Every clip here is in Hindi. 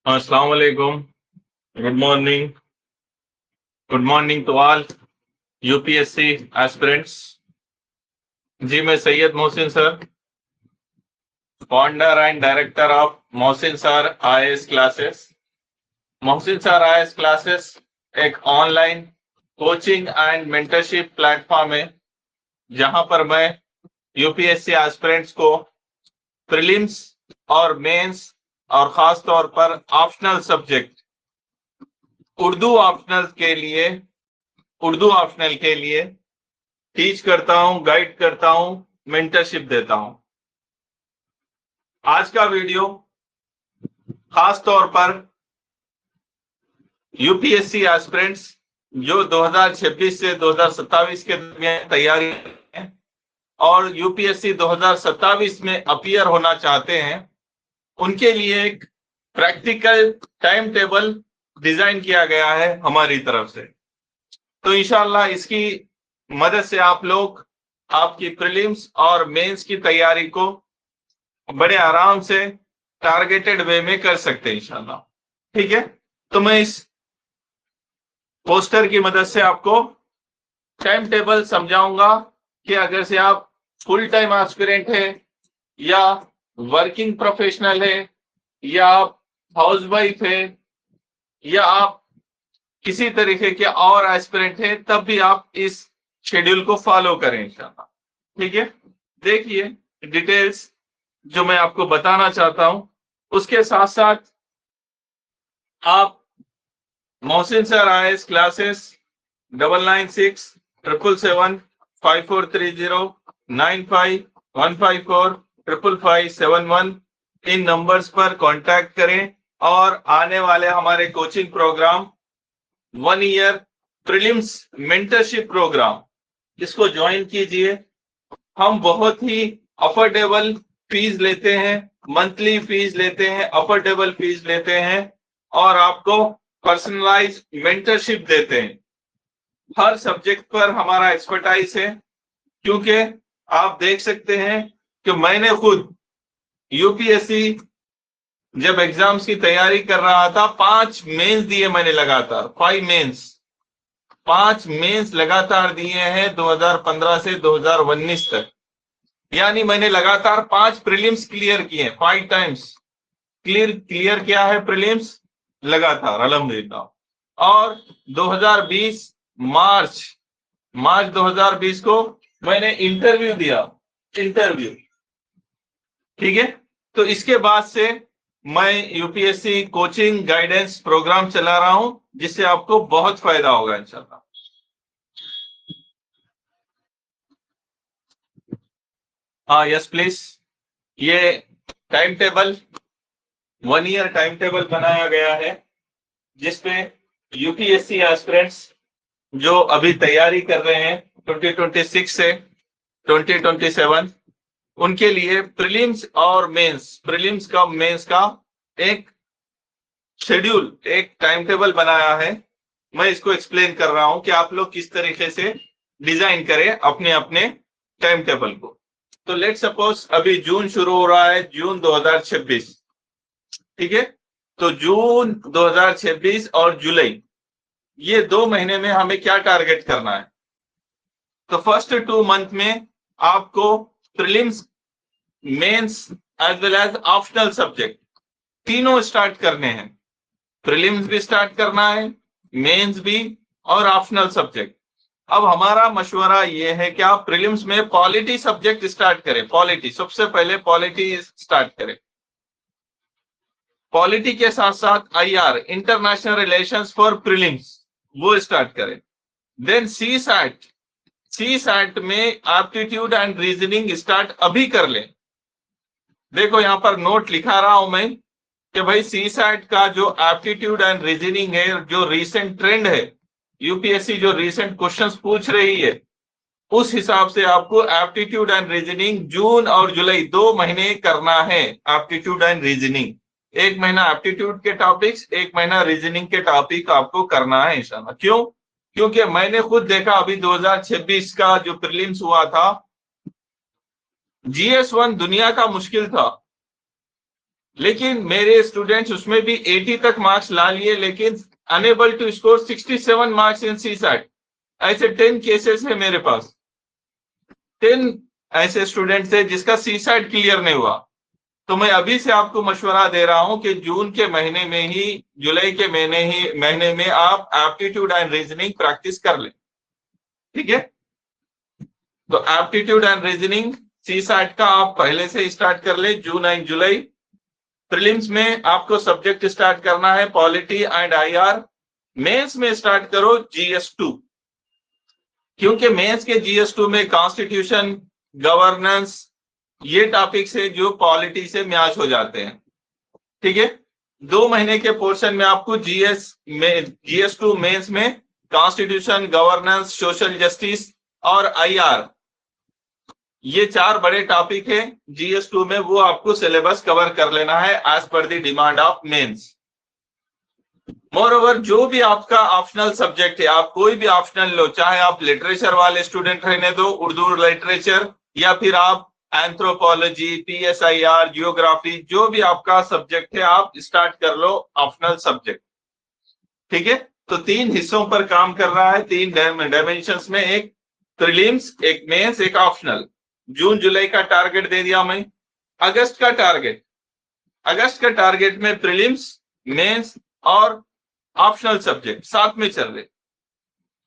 अस्सलाम वालेकुम। Good morning to all UPSC aspirants. जी, मैं Syed Mohsin sir, founder and director of Mohsin sir IAS classes. Mohsin sir IAS classes एक online coaching and mentorship platform है जहां पर मैं यूपीएससी एस्पिरेंट्स को प्रीलिम्स और मेंस और खास तौर पर ऑप्शनल सब्जेक्ट उर्दू ऑप्शनल के लिए टीच करता हूं, गाइड करता हूं, मेंटरशिप देता हूं। आज का वीडियो खास तौर पर यूपीएससी एस्पिरेंट्स जो 2026 से 2027 के दरमियान तैयारी है और यूपीएससी 2027 में अपीयर होना चाहते हैं, उनके लिए एक प्रैक्टिकल टाइम टेबल डिजाइन किया गया है हमारी तरफ से। तो इंशाल्लाह इसकी मदद से आप लोग आपकी प्रीलिम्स और मेंस की तैयारी को बड़े आराम से टारगेटेड वे में कर सकते हैं इंशाल्लाह। ठीक है, तो मैं इस पोस्टर की मदद से आपको टाइम टेबल समझाऊंगा कि अगर से आप फुल टाइम एस्पिरेंट है या वर्किंग प्रोफेशनल है या आप हाउसवाइफ है या आप किसी तरीके के और एस्पिरेंट है, तब भी आप इस शेड्यूल को फॉलो करें इंशाल्लाह। ठीक है, देखिए डिटेल्स जो मैं आपको बताना चाहता हूं, उसके साथ साथ आप मोहसिन सर आईएएस क्लासेस 996777543095154571 इन नंबर्स पर कांटेक्ट करें और आने वाले हमारे coaching program 1 year prelims mentorship program इसको ज्वाइन कीजिए। हम बहुत ही अफोर्डेबल फीस लेते हैं, मंथली फीस लेते हैं, अफोर्डेबल फीस लेते हैं और आपको पर्सनलाइज मेंटरशिप देते हैं। हर सब्जेक्ट पर हमारा एक्सपर्टाइज है, क्योंकि आप देख सकते हैं कि मैंने खुद यूपीएससी जब एग्जाम्स की तैयारी कर रहा था 5 मेंस दिए मैंने लगातार, 5 मेंस लगातार दिए हैं 2015 से 2019 तक। यानी मैंने लगातार 5 प्रीलिम्स क्लियर किए, 5 टाइम्स क्लियर किया है प्रीलिम्स लगातार अल्हम्दुलिल्लाह। और 2020 मार्च 2020 को मैंने इंटरव्यू दिया। ठीक है, तो इसके बाद से मैं यूपीएससी कोचिंग गाइडेंस प्रोग्राम चला रहा हूं, जिससे आपको बहुत फायदा होगा इंशाल्लाह। हाँ, यस प्लीज। ये time table 1 year time table बनाया गया है, जिसपे यूपीएससी एस्पिरेंट्स जो अभी तैयारी कर रहे हैं 2026 से 2027, उनके लिए प्रीलिम्स और प्रीलिम्स का मेंस का एक शेड्यूल, एक टाइम टेबल बनाया है। मैं इसको एक्सप्लेन कर रहा हूं कि आप लोग किस तरीके से डिजाइन करें अपने अपने टाइम टेबल को। तो लेट सपोज अभी जून शुरू हो रहा है, जून 2026। ठीक है, तो जून 2026 और जुलाई, ये 2 महीने में हमें क्या टारगेट करना है। तो फर्स्ट 2 मंथ में आपको prelims, mains as well as optional subject तीनों स्टार्ट करने हैं। प्रीलिम्स भी स्टार्ट करना है, मेंस भी और ऑप्शनल सब्जेक्ट। अब हमारा मशवरा ये है कि आप प्रीलिम्स में पॉलिटी सब्जेक्ट स्टार्ट करें। पॉलिटी सबसे पहले पॉलिटी स्टार्ट करें। पॉलिटी के साथ साथ IR, international relations for prelims, वो स्टार्ट करें। देन सी सैट में एप्टीट्यूड एंड रीजनिंग स्टार्ट अभी कर लें। देखो यहां पर नोट लिखा रहा हूं मैं कि भाई सी सैट का जो एप्टीट्यूड एंड रीजनिंग है, जो रीसेंट ट्रेंड है, यूपीएससी जो रीसेंट क्वेश्चंस पूछ रही है, उस हिसाब से आपको एप्टीट्यूड एंड रीजनिंग जून और जुलाई 2 महीने करना है। एप्टीट्यूड एंड रीजनिंग 1 महीना एप्टीट्यूड के टॉपिक्स, 1 महीना रीजनिंग के टॉपिक आपको करना है इंशाल्लाह। क्यों? क्योंकि मैंने खुद देखा अभी 2026 का जो प्रीलिम्स हुआ था, GS1 दुनिया का मुश्किल था। लेकिन मेरे स्टूडेंट्स उसमें भी 80 तक मार्क्स ला लिए, लेकिन unable to score 67 marks in CSAT। ऐसे 10 केसेस है मेरे पास, 10 ऐसे स्टूडेंट थे जिसका CSAT क्लियर नहीं हुआ। तो मैं अभी से आपको मशवरा दे रहा हूं कि जून के महीने में ही, जुलाई के महीने में आप एप्टीट्यूड एंड रीजनिंग प्रैक्टिस कर लें। ठीक है, तो एप्टीट्यूड एंड रीजनिंग CSAT का आप पहले से स्टार्ट कर ले, जून एंड जुलाई। प्रीलिम्स में आपको सब्जेक्ट स्टार्ट करना है पॉलिटी एंड IR। मेंस में स्टार्ट करो GS2, क्योंकि मेंस के GS2 में कॉन्स्टिट्यूशन, गवर्नेंस, ये टॉपिक्स है जो पॉलिटी से मैच हो जाते हैं। ठीक है, 2 महीने के पोर्शन में आपको GS2 मेंस में कॉन्स्टिट्यूशन, गवर्नेंस, सोशल जस्टिस और IR, ये 4 बड़े टॉपिक है GS2 में, वो आपको सिलेबस कवर कर लेना है as per the demand of mains. Moreover जो भी आपका ऑप्शनल सब्जेक्ट है, आप कोई भी ऑप्शनल लो, चाहे आप लिटरेचर वाले स्टूडेंट रहने दो, उर्दू लिटरेचर, या फिर आप एंथ्रोपोलॉजी, PSIR, जियोग्राफी, जो भी आपका सब्जेक्ट है आप स्टार्ट कर लो ऑप्शनल सब्जेक्ट। ठीक है, तो 3 हिस्सों पर काम कर रहा है, 3 डायमेंशंस में, एक प्रीलिम्स, एक मेंस, एक ऑप्शनल। जून जुलाई का टारगेट दे दिया मैं। अगस्त का टारगेट में प्रीलिम्स, मेंस और ऑप्शनल सब्जेक्ट साथ में चल रहे।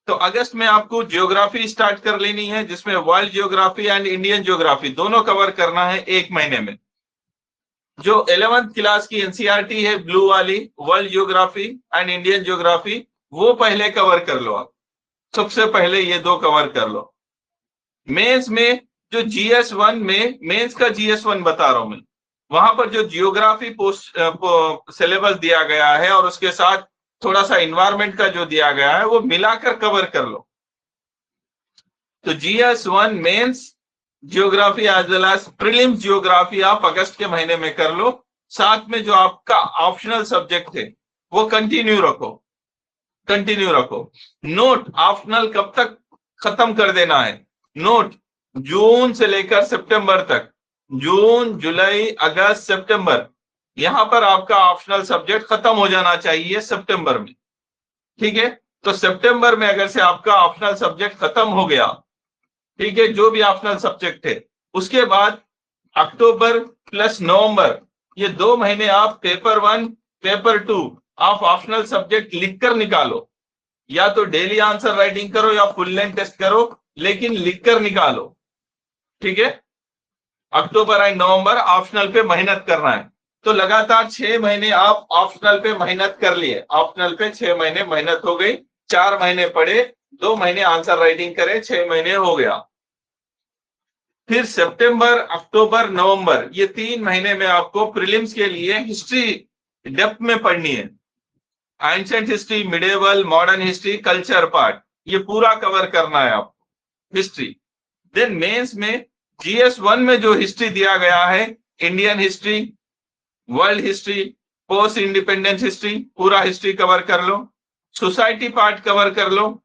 तो अगस्त में आपको ज्योग्राफी स्टार्ट कर लेनी है, जिसमें world geography and Indian geography दोनों कवर करना है एक महीने में। जो 11th क्लास की NCERT है ब्लू वाली, world geography and Indian geography, वो पहले कवर कर लो। आप सबसे पहले ये 2 कवर कर लो। मेंस में जो GS1 में, मेंस का GS1 बता रहा हूं मैं, वहां पर जो जियोग्राफी पोस्ट सिलेबस दिया गया है और उसके साथ थोड़ा सा इन्वायरमेंट का जो दिया गया है, वो मिलाकर कवर कर लो। तो GS1 mains geography as well as prelims geography आप अगस्त के महीने में कर लो। साथ में जो आपका ऑप्शनल सब्जेक्ट है वो कंटिन्यू रखो। नोट ऑप्शनल कब तक खत्म कर देना है? नोट जून से लेकर सितंबर तक, जून, जुलाई, अगस्त, सितंबर, यहां पर आपका ऑप्शनल सब्जेक्ट खत्म हो जाना चाहिए सितंबर में। ठीक है, तो सितंबर में अगर से आपका ऑप्शनल सब्जेक्ट खत्म हो गया, ठीक है, जो भी ऑप्शनल सब्जेक्ट है, उसके बाद अक्टूबर प्लस नवंबर, ये 2 महीने आप पेपर 1, पेपर 2 आप ऑप्शनल सब्जेक्ट लिखकर निकालो। या तो डेली आंसर राइटिंग करो या फुल लेंथ टेस्ट करो, लेकिन लिखकर निकालो। ठीक है, अक्टूबर एंड नवंबर ऑप्शनल पे मेहनत करना है। तो लगातार 6 महीने आप ऑप्शनल पे मेहनत कर लिए। ऑप्शनल पे 6 महीने मेहनत हो गई, 4 महीने पढ़े, 2 महीने आंसर राइटिंग करे, 6 महीने हो गया। फिर सितंबर, अक्टूबर, नवंबर, ये 3 महीने में आपको प्रीलिम्स के लिए हिस्ट्री डेप्थ में पढ़नी है। Ancient history, medieval, modern history, culture part, ये पूरा कवर करना है आपको, हिस्ट्री। देन मेंस में GS1 में जो हिस्ट्री दिया गया है, Indian history, world history, post independence history, पूरा हिस्ट्री कवर कर लो। सोसाइटी पार्ट कवर कर लो,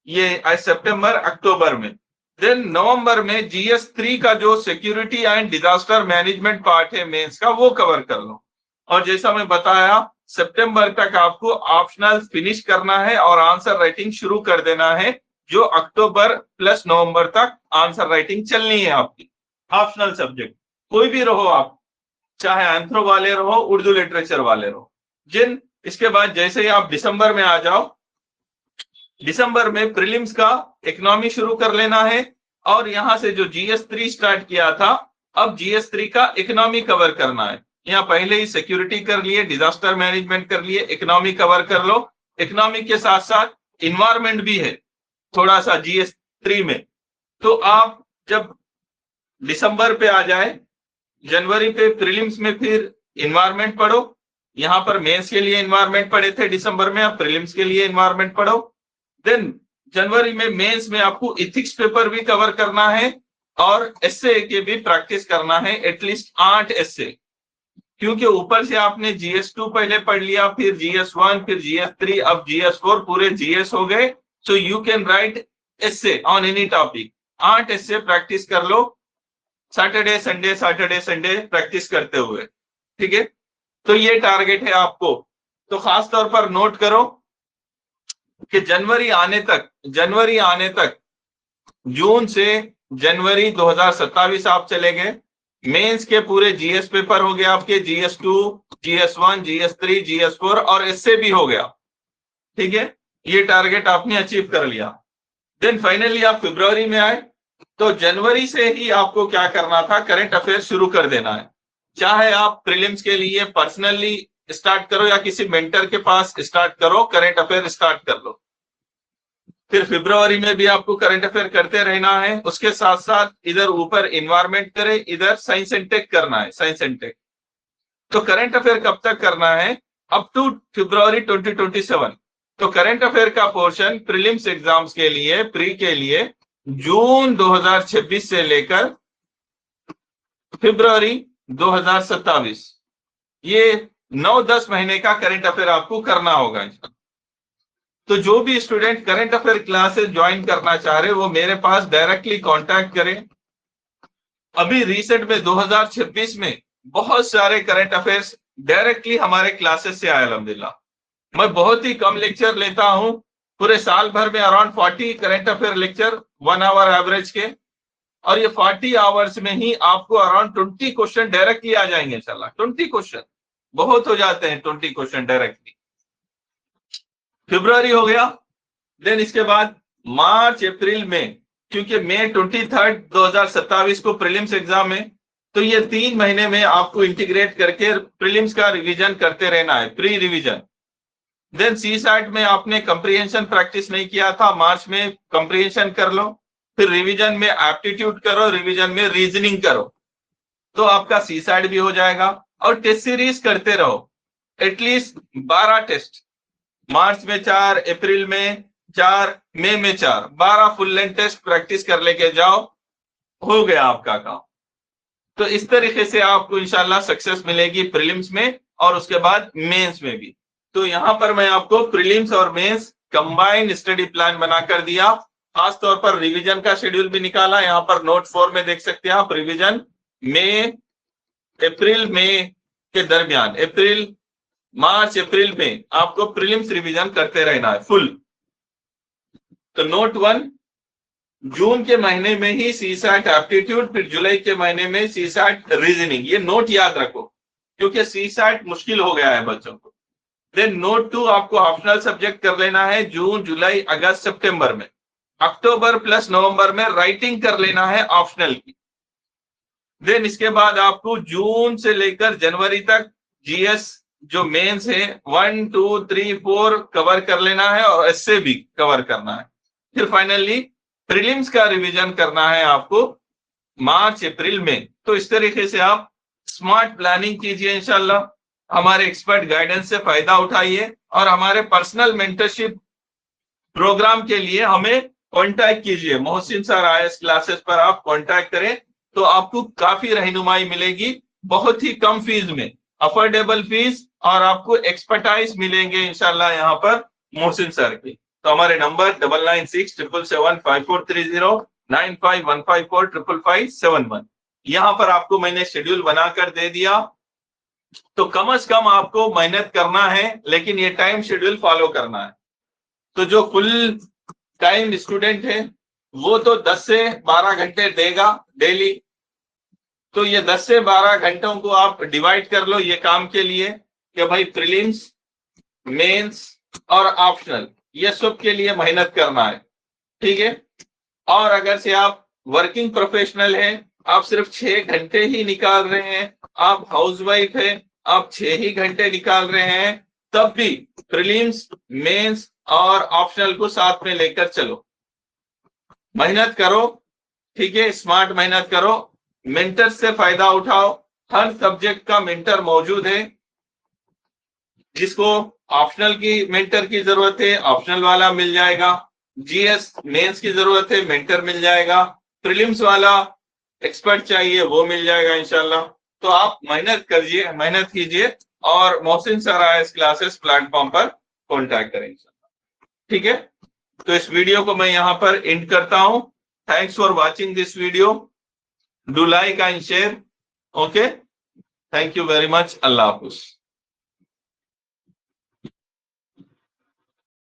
ये सितंबर अक्टूबर में। देन नवंबर में GS3 का जो security and disaster management part है मेंस का, वो कवर कर लो। और जैसा मैं बताया, सितंबर तक आपको ऑप्शनल फिनिश करना है और आंसर राइटिंग शुरू कर देना है, जो अक्टूबर प्लस नवंबर तक आंसर राइटिंग चलनी है आपकी। ऑप्शनल सब्जेक्ट कोई भी रहो आप, चाहे एंथ्रो वाले रहो, उर्दू लिटरेचर वाले रहो, इसके बाद जैसे ही आप दिसंबर में आ जाओ, दिसंबर में प्रीलिम्स का इकोनॉमी शुरू कर लेना है। और यहां से जो GS3 स्टार्ट किया था, अब GS3 का इकोनॉमी कवर करना है। यहाँ पहले ही सिक्योरिटी कर लिए, डिजास्टर मैनेजमेंट कर लिए, इकोनॉमी कवर कर लो। इकोनॉमी के साथ साथ इन्वायरमेंट भी है थोड़ा सा GS3 में। तो आप जब दिसंबर पे आ जाए, जनवरी पे प्रीलिम्स में फिर इन्वायरमेंट पढ़ो। यहां पर मेंस के लिए इन्वायरमेंट पढ़े थे दिसंबर में, अब प्रीलिम्स के लिए इन्वायरमेंट पढ़ो। देन जनवरी में मेंस में आपको इथिक्स पेपर भी कवर करना है और एसए के भी प्रैक्टिस करना है, एटलीस्ट 8 एसए, क्योंकि ऊपर से आपने GS2 पहले पढ़ लिया, फिर GS1, फिर GS3, अब GS4, पूरे GS हो गए। So you can write essay on any topic. 8 essay practice कर लो, सैटरडे संडे प्रैक्टिस करते हुए। ठीक है, तो ये टारगेट है आपको। तो खास तौर पर नोट करो कि जनवरी आने तक जून से जनवरी 2027 आप चले गए। मेंस के पूरे जीएस पेपर हो गए आपके, GS2, GS1, GS3, GS4 और इससे भी हो गया। ठीक है, ये टारगेट आपने अचीव कर लिया। देन फाइनली आप फरवरी में आए, तो जनवरी से ही आपको क्या करना था, करंट अफेयर शुरू कर देना है। चाहे आप प्रीलिम्स के लिए पर्सनली स्टार्ट करो या किसी मेंटर के पास स्टार्ट करो, करंट अफेयर स्टार्ट कर लो। फिर फरवरी में भी आपको करंट अफेयर करते रहना है। उसके साथ साथ इधर ऊपर इन्वायरमेंट करे, इधर साइंस एंड टेक करना है, साइंस एंड टेक। तो करंट अफेयर कब तक करना है, अप टू फरवरी 2027। तो करंट अफेयर का पोर्शन प्रीलिम्स एग्जाम्स के लिए, प्री के लिए जून 2026 से लेकर फरवरी 2027, ये 9-10 महीने का करंट अफेयर आपको करना होगा। तो जो भी student current affair classes join करना चाह रहे वो मेरे पास डायरेक्टली कांटेक्ट करें। अभी रिसेंट में 2026 में बहुत सारे करंट अफेयर्स डायरेक्टली हमारे क्लासेस से आए अल्हम्दुलिल्लाह। मैं बहुत ही कम लेक्चर लेता हूं, पूरे साल भर में around 40 current affair lecture 1 hour average के, और ये 40 आवर्स में ही आपको अराउंड 20 क्वेश्चन डायरेक्टली आ जाएंगे इंशाल्लाह। 20 क्वेश्चन बहुत हो जाते हैं, 20 क्वेश्चन डायरेक्टली। फरवरी हो गया। देन इसके बाद मार्च अप्रैल में, क्योंकि मई 23 2027 को प्रीलिम्स एग्जाम है, तो ये 3 महीने में आपको इंटीग्रेट करके प्रीलिम्स का रिवीजन करते रहना है, प्री रिवीजन। देन सीसैट में आपने कंप्रीहेंशन प्रैक्टिस नहीं किया था, मार्च में कंप्रीहेंशन कर लो। फिर रिवीजन में एप्टीट्यूड करो, रिवीजन में रीजनिंग करो, तो आपका सीसैट भी हो जाएगा। और टेस्ट सीरीज करते रहो, एटलीस्ट 12 टेस्ट, मार्च में 4, अप्रैल में 4, मई में 4, 12 फुल लेंथ टेस्ट प्रैक्टिस कर लेके जाओ, हो गया आपका काम। तो इस तरीके से आपको इंशाल्लाह सक्सेस मिलेगी प्रीलिम्स में और उसके बाद मेंस में भी। तो यहां पर मैं आपको प्रीलिम्स और मेंस कंबाइंड स्टडी प्लान बनाकर दिया। खास तौर पर रिवीजन का शेड्यूल भी निकाला, यहाँ पर नोट 4 में देख सकते हैं आप। रिवीजन अप्रैल मई के दरमियान, मार्च अप्रैल में आपको प्रीलिम्स रिवीजन करते रहना है फुल। तो नोट 1, जून के महीने में ही सीसैट एप्टीट्यूड, फिर जुलाई के महीने में सीसैट रीजनिंग। ये नोट याद रखो क्योंकि सीसैट मुश्किल हो गया है बच्चों को। देन नोट 2 आपको ऑप्शनल सब्जेक्ट कर लेना है जून, जुलाई, अगस्त, सितंबर में। अक्टूबर प्लस नवंबर में राइटिंग कर लेना है ऑप्शनल की। देन इसके बाद आपको जून से लेकर जनवरी तक जीएस जो मेंस है 1, 2, 3, 4 कवर कर लेना है और ऐसे भी कवर करना है। फिर फाइनली प्रीलिम्स का रिवीजन करना है आपको मार्च अप्रैल में। तो इस तरीके से आप स्मार्ट प्लानिंग कीजिए इंशाल्लाह, हमारे एक्सपर्ट गाइडेंस से फायदा उठाइए और हमारे पर्सनल मेंटरशिप प्रोग्राम के लिए हमें कांटेक्ट कीजिए। मोहसिन सर आईएएस क्लासेस पर आप कांटेक्ट करें तो आपको काफी रहनुमाई मिलेगी, बहुत ही कम फीस में, अफोर्डेबल फीस, और आपको एक्सपर्टाइज मिलेंगे इंशाल्लाह यहाँ पर मोहसिन सर की। तो हमारे नंबर 9967775430, 9515455571, यहाँ पर आपको मैंने शेड्यूल बनाकर दे दिया। तो कम से कम आपको मेहनत करना है, लेकिन ये टाइम शेड्यूल फॉलो करना है। तो जो फुल टाइम स्टूडेंट है वो तो 10 से 12 घंटे देगा डेली। तो ये 10 से 12 घंटों को आप डिवाइड कर लो ये काम के लिए कि भाई प्रीलिम्स, मेंस और ऑप्शनल, ये सब के लिए मेहनत करना है, ठीक है। और अगर से आप वर्किंग प्रोफेशनल हैं, आप सिर्फ 6 घंटे ही निकाल रहे हैं, आप हाउसवाइफ है, आप 6 ही घंटे निकाल रहे हैं, तब भी प्रीलिम्स, मेंस और ऑप्शनल को साथ में लेकर चलो, मेहनत करो, ठीक है। स्मार्ट मेहनत करो, मेंटर से फायदा उठाओ। हर सब्जेक्ट का मेंटर मौजूद है। जिसको ऑप्शनल की मेंटर की जरूरत है, ऑप्शनल वाला मिल जाएगा। जीएस मेंस की जरूरत है, मेंटर मिल जाएगा। प्रीलिम्स वाला एक्सपर्ट चाहिए, वो मिल जाएगा इंशाल्लाह। तो आप मेहनत कीजिए और Mohsin sir IAS classes platform पर कॉन्टैक्ट करें इंशाल्लाह, ठीक है। तो इस वीडियो को मैं यहाँ पर एंड करता हूँ। Thanks for watching this video, do like and share, okay, thank you very much, Allah Hafiz.